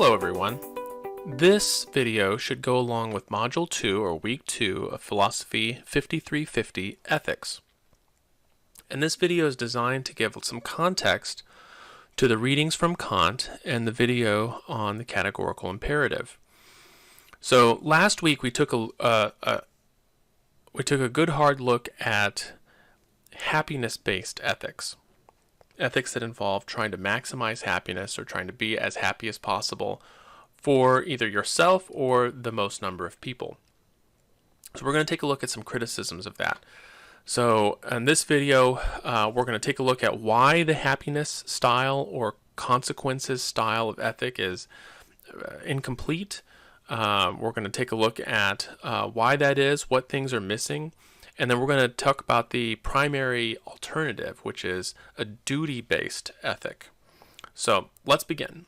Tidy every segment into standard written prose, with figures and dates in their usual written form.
Hello everyone. This video should go along with Module 2 or Week 2 of Philosophy 5350 Ethics. And this video is designed to give some context to the readings from Kant and the video on the categorical imperative. So last week we took a good hard look at happiness-based ethics. Ethics that involve trying to maximize happiness or trying to be as happy as possible for either yourself or the most number of people. So we're going to take a look at some criticisms of that. So in this video, we're going to take a look at why the happiness style or consequences style of ethic is incomplete. We're going to take a look at why that is, what things are missing, and then we're going to talk about the primary alternative, which is a duty-based ethic. So let's begin.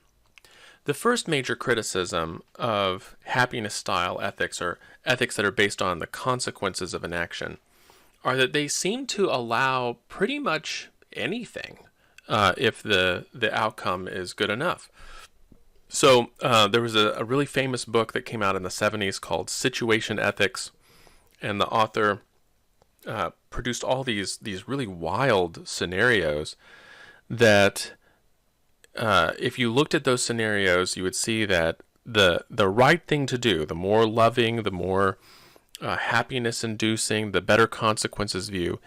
The first major criticism of happiness-style ethics, or ethics that are based on the consequences of an action, are that they seem to allow pretty much anything if the outcome is good enough. So there was a really famous book that came out in the 70s called Situation Ethics, and the author produced all these really wild scenarios that if you looked at those scenarios, you would see that the right thing to do, the more loving, the more happiness-inducing, the better consequences view,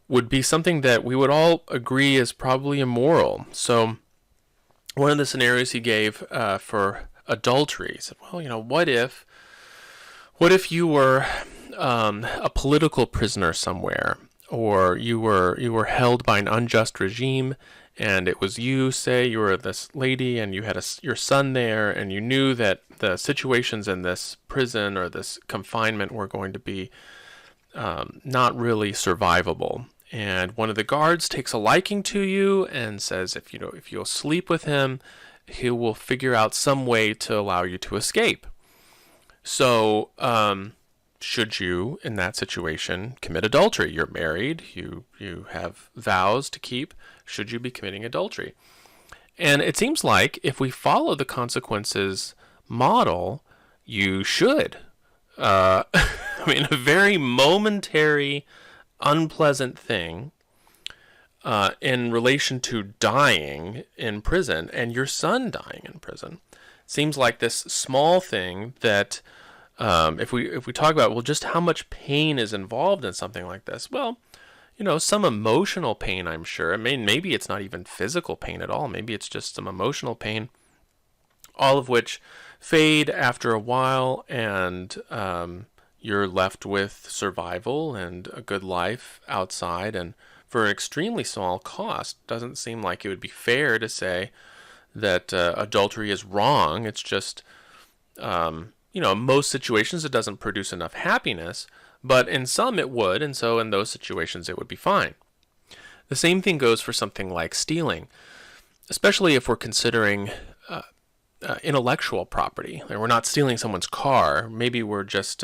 would be something that we would all agree is probably immoral. So one of the scenarios he gave for adultery, he said, well, what if you were a political prisoner somewhere, or you were held by an unjust regime, and it was you, say you were this lady, and you had your son there, and you knew that the situations in this prison or this confinement were going to be not really survivable. And one of the guards takes a liking to you and says, if you'll sleep with him, he will figure out some way to allow you to escape. So, should you, in that situation, commit adultery? You're married, you have vows to keep. Should you be committing adultery? And it seems like if we follow the consequences model, you should. A very momentary, unpleasant thing in relation to dying in prison and your son dying in prison. Seems like this small thing that if we talk about, just how much pain is involved in something like this? Well, some emotional pain, I'm sure. Maybe it's not even physical pain at all. Maybe it's just some emotional pain, all of which fade after a while, and you're left with survival and a good life outside, and for an extremely small cost. Doesn't seem like it would be fair to say that adultery is wrong. It's just in most situations it doesn't produce enough happiness, but in some it would, and so in those situations it would be fine. The same thing goes for something like stealing, especially if we're considering intellectual property. Like, we're not stealing someone's car. Maybe we're just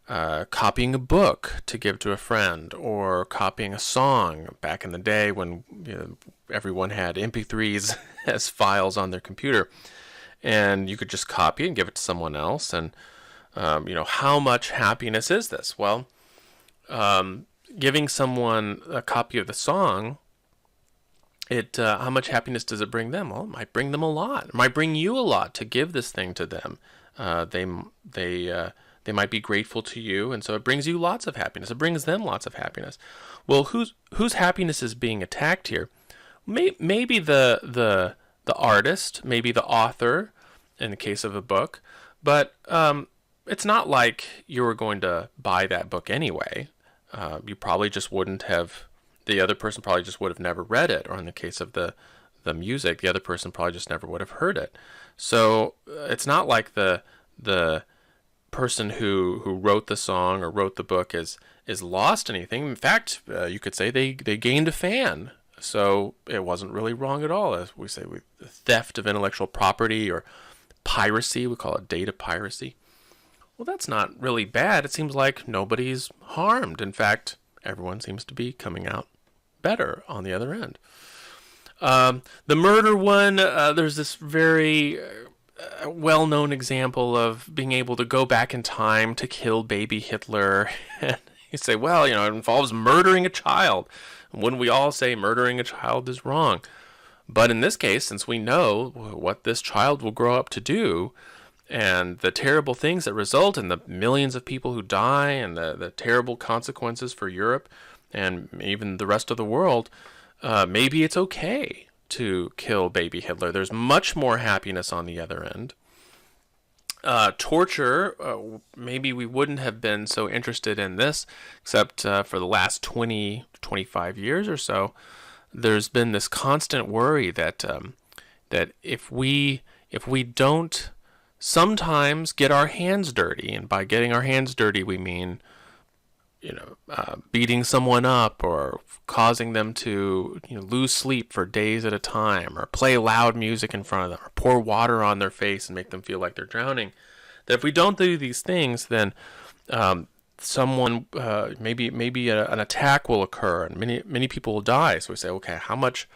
copying a book to give to a friend, or copying a song back in the day when everyone had MP3s as files on their computer. And you could just copy it and give it to someone else. And, how much happiness is this? Well, giving someone a copy of the song, how much happiness does it bring them? Well, it might bring them a lot. It might bring you a lot to give this thing to them. They might be grateful to you, and so it brings you lots of happiness. It brings them lots of happiness. Well, whose happiness is being attacked here? Maybe the artist, maybe the author, in the case of a book, but it's not like you were going to buy that book anyway. You probably just wouldn't have, the other person probably just would have never read it, or in the case of the music, the other person probably just never would have heard it. So it's not like the person who wrote the song or wrote the book is lost anything. In fact, you could say they gained a fan. So it wasn't really wrong at all. As we say, with theft of intellectual property or piracy, we call it data piracy. Well, that's not really bad. It seems like nobody's harmed. In fact, everyone seems to be coming out better on the other end. The murder one, there's this very a well-known example of being able to go back in time to kill baby Hitler. And you say, well, it involves murdering a child. Wouldn't we all say murdering a child is wrong? But in this case, since we know what this child will grow up to do, and the terrible things that result in the millions of people who die, and the terrible consequences for Europe and even the rest of the world, maybe it's okay to kill baby Hitler. There's much more happiness on the other end. Torture, maybe we wouldn't have been so interested in this, except for the last 20, 25 years or so. There's been this constant worry that that if we don't sometimes get our hands dirty, and by getting our hands dirty we mean beating someone up, or causing them to lose sleep for days at a time, or play loud music in front of them, or pour water on their face and make them feel like they're drowning. That if we don't do these things, then someone maybe an attack will occur, and many people will die. So we say, okay, how much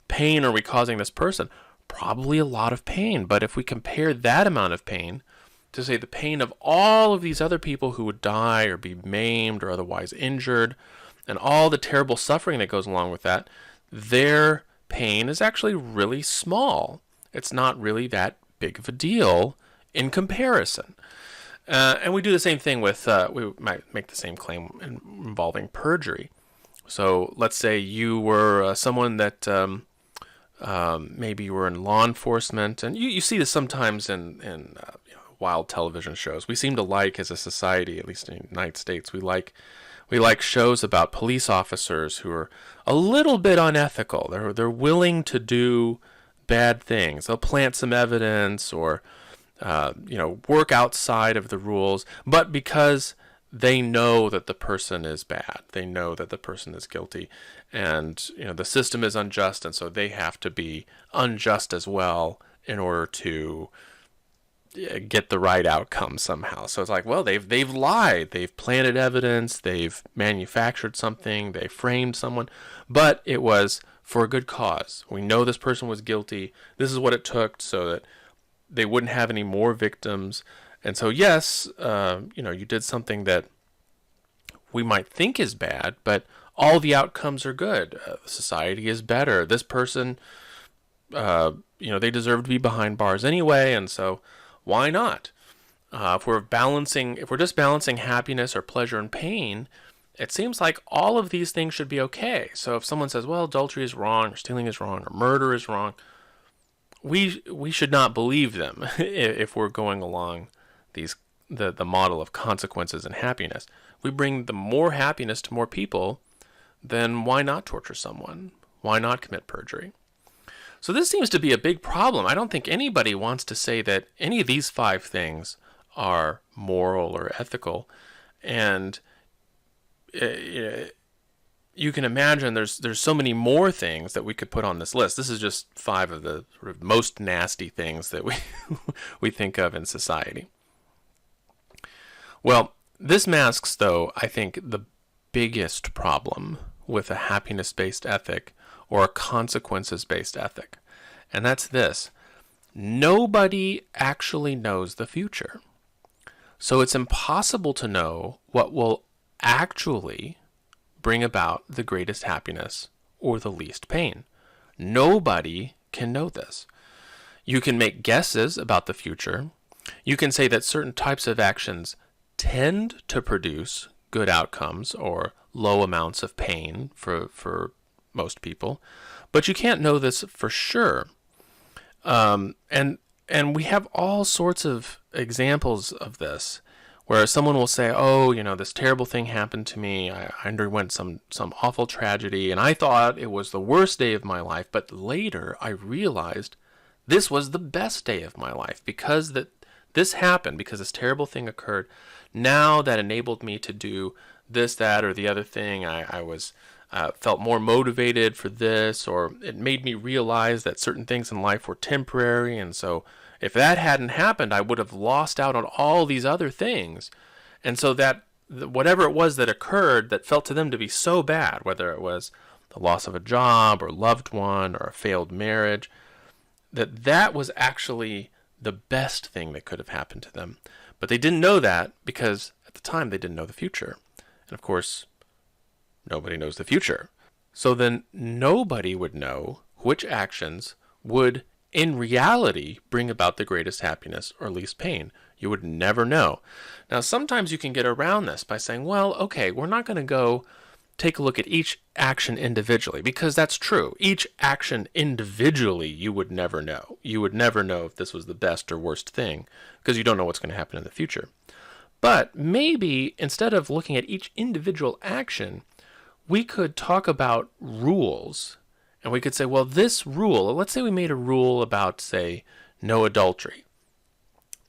pain are we causing this person? Probably a lot of pain. But if we compare that amount of pain to, say, the pain of all of these other people who would die or be maimed or otherwise injured, and all the terrible suffering that goes along with that, their pain is actually really small. It's not really that big of a deal in comparison. And we do the same thing with, we might make the same claim involving perjury. So let's say you were someone that maybe you were in law enforcement, and you see this sometimes in wild television shows. We seem to like, as a society, at least in the United States, we like shows about police officers who are a little bit unethical. They're willing to do bad things. They'll plant some evidence, or work outside of the rules, but because they know that the person is bad, they know that the person is guilty, and the system is unjust, and so they have to be unjust as well in order to get the right outcome somehow. So it's like, well, they've lied, they've planted evidence, they've manufactured something, they framed someone, but it was for a good cause. We know this person was guilty. This is what it took so that they wouldn't have any more victims. And so, yes, you did something that we might think is bad, but all the outcomes are good. Society is better. This person, they deserve to be behind bars anyway, and so why not? If we're just balancing happiness or pleasure and pain, it seems like all of these things should be okay. So if someone says, well, adultery is wrong, or stealing is wrong, or murder is wrong, we should not believe them if we're going along the model of consequences and happiness. We bring the more happiness to more people, then why not torture someone? Why not commit perjury? So this seems to be a big problem. I don't think anybody wants to say that any of these 5 things are moral or ethical. And you can imagine there's so many more things that we could put on this list. This is just 5 of the sort of most nasty things that we think of in society. Well, this masks, though, I think, the biggest problem with a happiness-based ethic or a consequences-based ethic. And that's this: nobody actually knows the future. So it's impossible to know what will actually bring about the greatest happiness or the least pain. Nobody can know this. You can make guesses about the future. You can say that certain types of actions tend to produce good outcomes or low amounts of pain for most people, but you can't know this for sure. And we have all sorts of examples of this, where someone will say, oh, this terrible thing happened to me. I underwent some awful tragedy, and I thought it was the worst day of my life, but later I realized this was the best day of my life because this happened, because this terrible thing occurred. Now that enabled me to do this, that, or the other thing. I was felt more motivated for this, or it made me realize that certain things in life were temporary, and so if that hadn't happened, I would have lost out on all these other things. And so that whatever it was that occurred that felt to them to be so bad, whether it was the loss of a job or loved one or a failed marriage, that was actually the best thing that could have happened to them. But they didn't know that because at the time they didn't know the future. And of course, nobody knows the future. So then nobody would know which actions would in reality bring about the greatest happiness or least pain. You would never know. Now, sometimes you can get around this by saying, well, okay, we're not going to go take a look at each action individually, because that's true. Each action individually, you would never know. You would never know if this was the best or worst thing, because you don't know what's going to happen in the future. But maybe instead of looking at each individual action, we could talk about rules. And we could say, well, this rule, let's say we made a rule about, say, no adultery.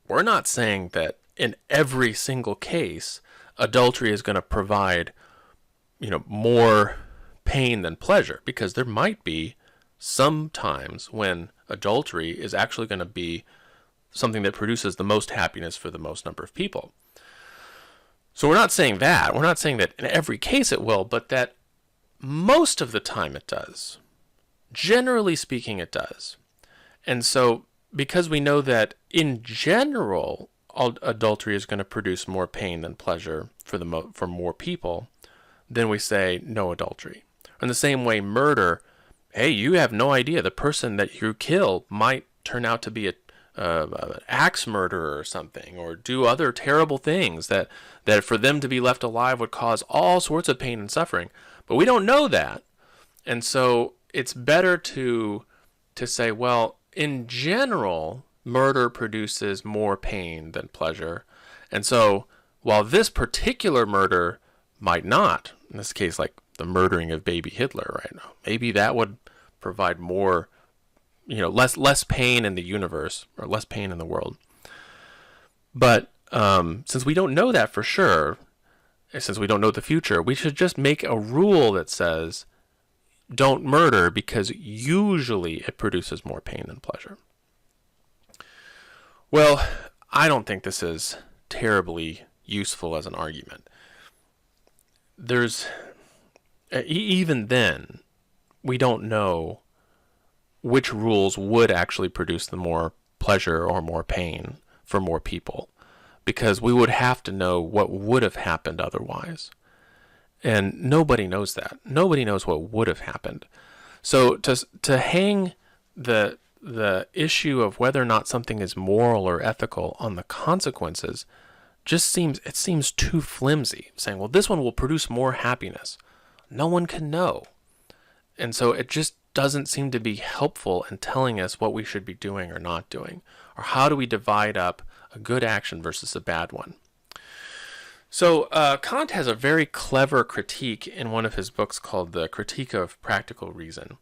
We're not saying that in every single case, adultery is going to provide, more pain than pleasure, because there might be some times when adultery is actually going to be something that produces the most happiness for the most number of people. So we're not saying that. We're not saying that in every case it will, but that most of the time it does. Generally speaking, it does. And so because we know that in general, adultery is going to produce more pain than pleasure for more people, then we say no adultery. In the same way, murder, hey, you have no idea. The person that you kill might turn out to be an axe murderer or something, or do other terrible things that for them to be left alive would cause all sorts of pain and suffering. But we don't know that. And so it's better to say, well, in general, murder produces more pain than pleasure. And so while this particular murder might not, in this case, like the murdering of baby Hitler right now, maybe that would provide more, less pain in the universe, or less pain in the world. But since we don't know that for sure, since we don't know the future, we should just make a rule that says, don't murder, because usually it produces more pain than pleasure. Well, I don't think this is terribly useful as an argument. Even then, we don't know which rules would actually produce the more pleasure or more pain for more people, because we would have to know what would have happened otherwise. And nobody knows that. Nobody knows what would have happened. So to hang the issue of whether or not something is moral or ethical on the consequences seems too flimsy. Saying, well, this one will produce more happiness. No one can know. And so it just doesn't seem to be helpful in telling us what we should be doing or not doing, or how do we divide up a good action versus a bad one. So Kant has a very clever critique in one of his books called The Critique of Practical Reason.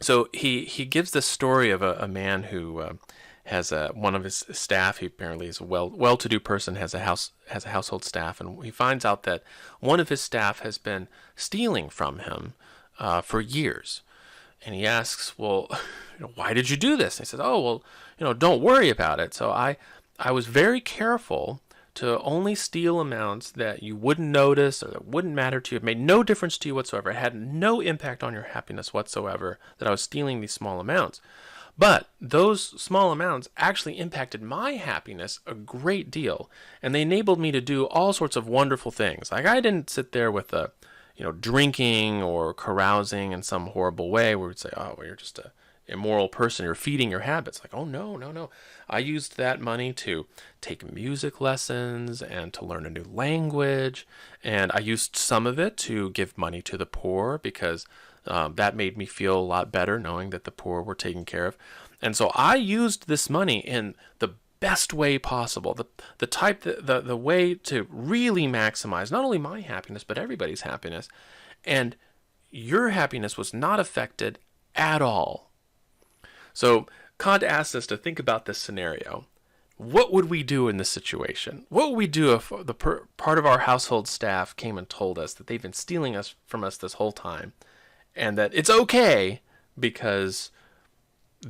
So he gives this story of a man who has one of his staff. He apparently is a well-to-do person, has a household staff, and he finds out that one of his staff has been stealing from him for years. And he asks, well, why did you do this? And he says, oh, well, don't worry about it. So I was very careful to only steal amounts that you wouldn't notice or that wouldn't matter to you. It made no difference to you whatsoever. It had no impact on your happiness whatsoever that I was stealing these small amounts. But those small amounts actually impacted my happiness a great deal, and they enabled me to do all sorts of wonderful things. Like, I didn't sit there with drinking or carousing in some horrible way where we'd say, oh, well, you're just a immoral person, you're feeding your habits. Like, oh, no. I used that money to take music lessons and to learn a new language, and I used some of it to give money to the poor, because that made me feel a lot better knowing that the poor were taken care of. And so I used this money in the best way possible, the way to really maximize not only my happiness but everybody's happiness. And your happiness was not affected at all. So Kant asks us to think about this scenario. What would we do in this situation? What would we do if part of our household staff came and told us that they've been stealing from us this whole time, and that it's okay because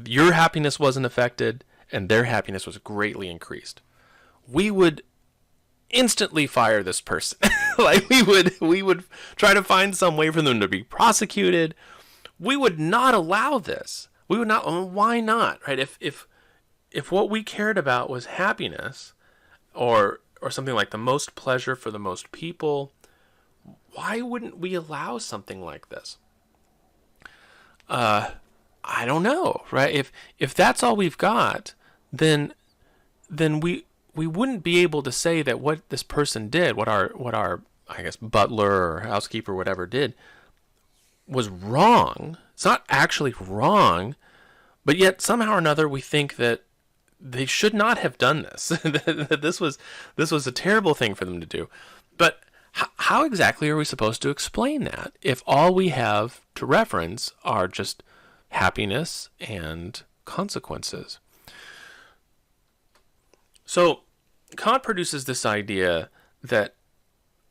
your happiness wasn't affected and their happiness was greatly increased? We would instantly fire this person. Like, we would try to find some way for them to be prosecuted. We would not allow this. We would not. Why not? Right? if what we cared about was happiness, or something like the most pleasure for the most people, why wouldn't we allow something like this? I don't know, right? If that's all we've got, then we wouldn't be able to say that what this person did, what our I guess butler or housekeeper or whatever did, was wrong. It's not actually wrong, but yet somehow or another we think that they should not have done this. That this was a terrible thing for them to do. But how exactly are we supposed to explain that if all we have to reference are just happiness and consequences? So Kant produces this idea that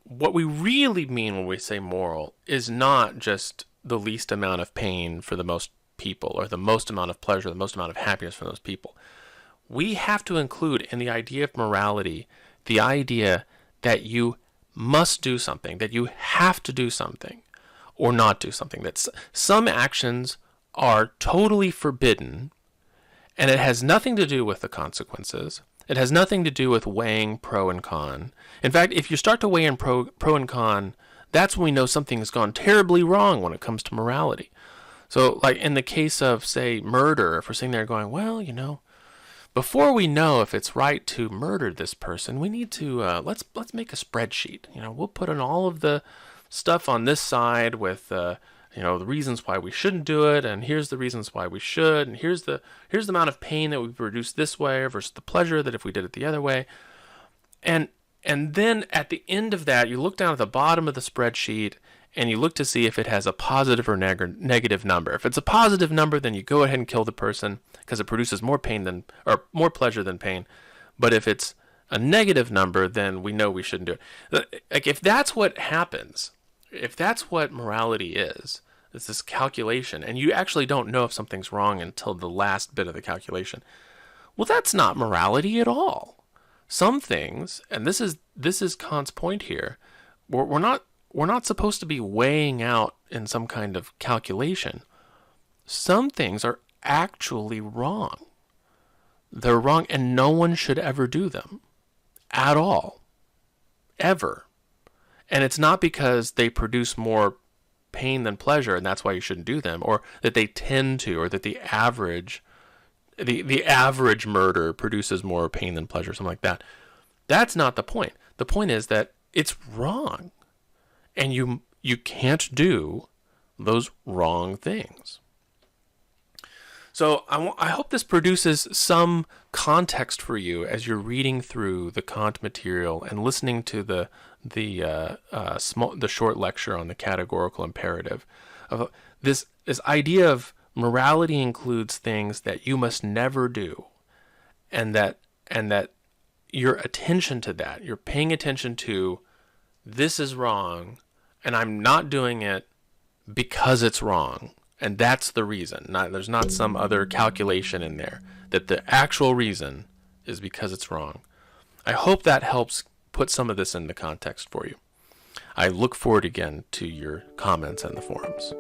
what we really mean when we say moral is not just the least amount of pain for the most people, or the most amount of pleasure, the most amount of happiness for those people. We have to include in the idea of morality the idea that you must do something, that you have to do something, or not do something. That some actions are totally forbidden, and it has nothing to do with the consequences. It has nothing to do with weighing pro and con. In fact, if you start to weigh in pro and con, that's when we know something has gone terribly wrong when it comes to morality. So, like in the case of, say, murder, if we're sitting there going, well, before we know if it's right to murder this person, we need to let's make a spreadsheet. We'll put in all of the stuff on this side with the reasons why we shouldn't do it, and here's the reasons why we should, and here's the amount of pain that we produce this way versus the pleasure that if we did it the other way. And then at the end of that, you look down at the bottom of the spreadsheet and you look to see if it has a positive or negative number. If it's a positive number, then you go ahead and kill the person because it produces more more pleasure than pain. But if it's a negative number, then we know we shouldn't do it. Like, if that's what happens, if that's what morality is, it's this calculation, and you actually don't know if something's wrong until the last bit of the calculation, well, that's not morality at all. Some things, and this is Kant's point here, we're not supposed to be weighing out in some kind of calculation. Some things are actually wrong. They're wrong, and no one should ever do them. At all. Ever. And it's not because they produce more pain than pleasure, and that's why you shouldn't do them, or that they tend to, or that the average murder produces more pain than pleasure, something like that. That's not the point. The point is that it's wrong. And you can't do those wrong things. So I hope this produces some context for you as you're reading through the Kant material and listening to the short lecture on the categorical imperative. This idea of morality includes things that you must never do, and that your attention to that, you're paying attention to, this is wrong, and I'm not doing it because it's wrong. And that's the reason. There's not some other calculation in there. That the actual reason is because it's wrong. I hope that helps put some of this into context for you. I look forward again to your comments in the forums.